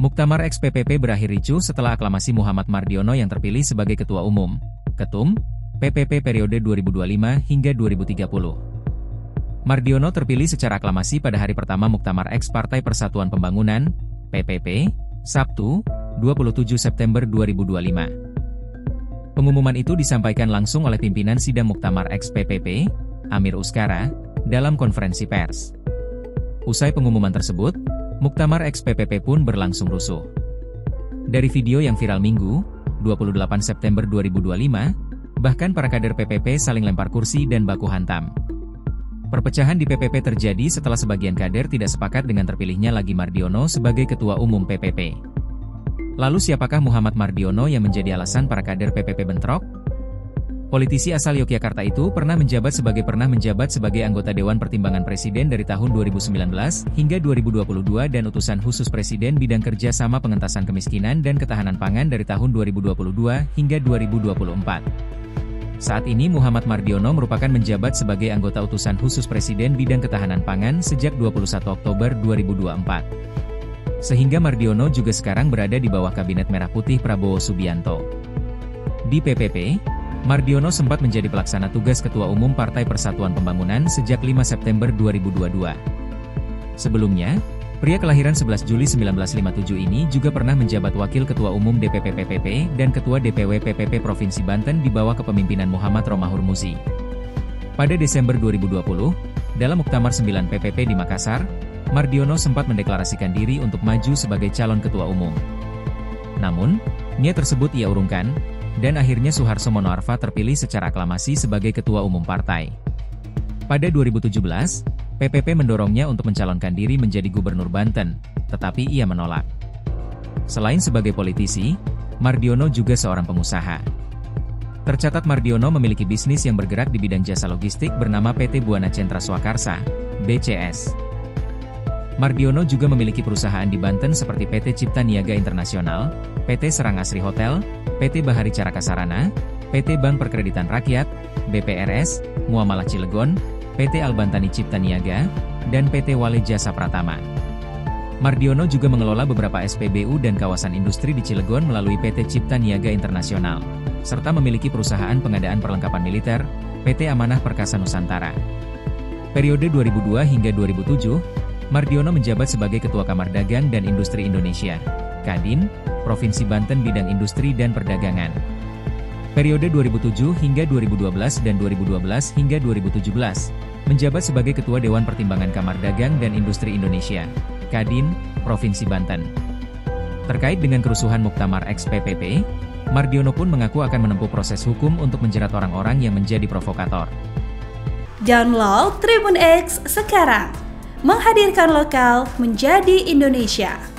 Muktamar ex-PPP berakhir ricuh setelah aklamasi Muhammad Mardiono yang terpilih sebagai Ketua Umum, Ketum, PPP periode 2025 hingga 2030. Mardiono terpilih secara aklamasi pada hari pertama Muktamar ex Partai Persatuan Pembangunan, PPP, Sabtu, 27 September 2025. Pengumuman itu disampaikan langsung oleh pimpinan Sidang Muktamar ex PPP, Amir Uskara, dalam konferensi pers. Usai pengumuman tersebut, Muktamar ex PPP pun berlangsung rusuh. Dari video yang viral Minggu, 28 September 2025, bahkan para kader PPP saling lempar kursi dan baku hantam. Perpecahan di PPP terjadi setelah sebagian kader tidak sepakat dengan terpilihnya lagi Mardiono sebagai Ketua Umum PPP. Lalu siapakah Muhammad Mardiono yang menjadi alasan para kader PPP bentrok? Politisi asal Yogyakarta itu pernah menjabat sebagai anggota Dewan Pertimbangan Presiden dari tahun 2019 hingga 2022 dan utusan khusus Presiden bidang kerja sama pengentasan kemiskinan dan ketahanan pangan dari tahun 2022 hingga 2024. Saat ini Muhammad Mardiono merupakan menjabat sebagai anggota utusan khusus Presiden bidang ketahanan pangan sejak 21 Oktober 2024. Sehingga Mardiono juga sekarang berada di bawah Kabinet Merah Putih Prabowo Subianto. Di PPP, Mardiono sempat menjadi pelaksana tugas Ketua Umum Partai Persatuan Pembangunan sejak 5 September 2022. Sebelumnya, pria kelahiran 11 Juli 1957 ini juga pernah menjabat Wakil Ketua Umum DPP PPP dan Ketua DPW PPP Provinsi Banten di bawah kepemimpinan Muhammad Romahur Muzi. Pada Desember 2020, dalam Muktamar 9 PPP di Makassar, Mardiono sempat mendeklarasikan diri untuk maju sebagai calon Ketua Umum. Namun, niat tersebut ia urungkan, dan akhirnya Suharso Monoarfa terpilih secara aklamasi sebagai Ketua Umum partai. Pada 2017, PPP mendorongnya untuk mencalonkan diri menjadi Gubernur Banten, tetapi ia menolak. Selain sebagai politisi, Mardiono juga seorang pengusaha. Tercatat Mardiono memiliki bisnis yang bergerak di bidang jasa logistik bernama PT Buana Centra Swakarsa, BCS. Mardiono juga memiliki perusahaan di Banten seperti PT Cipta Niaga Internasional, PT Serang Asri Hotel, PT Bahari Caraka Sarana, PT Bank Perkreditan Rakyat, BPRS, Muamalah Cilegon, PT Albantani Cipta Niaga, dan PT Wale Jasa Pratama. Mardiono juga mengelola beberapa SPBU dan kawasan industri di Cilegon melalui PT Cipta Niaga Internasional, serta memiliki perusahaan pengadaan perlengkapan militer, PT Amanah Perkasa Nusantara. Periode 2002 hingga 2007, Mardiono menjabat sebagai Ketua Kamar Dagang dan Industri Indonesia, Kadin, Provinsi Banten Bidang Industri dan Perdagangan. Periode 2007 hingga 2012 dan 2012 hingga 2017, menjabat sebagai Ketua Dewan Pertimbangan Kamar Dagang dan Industri Indonesia, Kadin, Provinsi Banten. Terkait dengan kerusuhan Muktamar ex PPP, Mardiono pun mengaku akan menempuh proses hukum untuk menjerat orang-orang yang menjadi provokator. Download Tribun X sekarang, menghadirkan lokal menjadi Indonesia.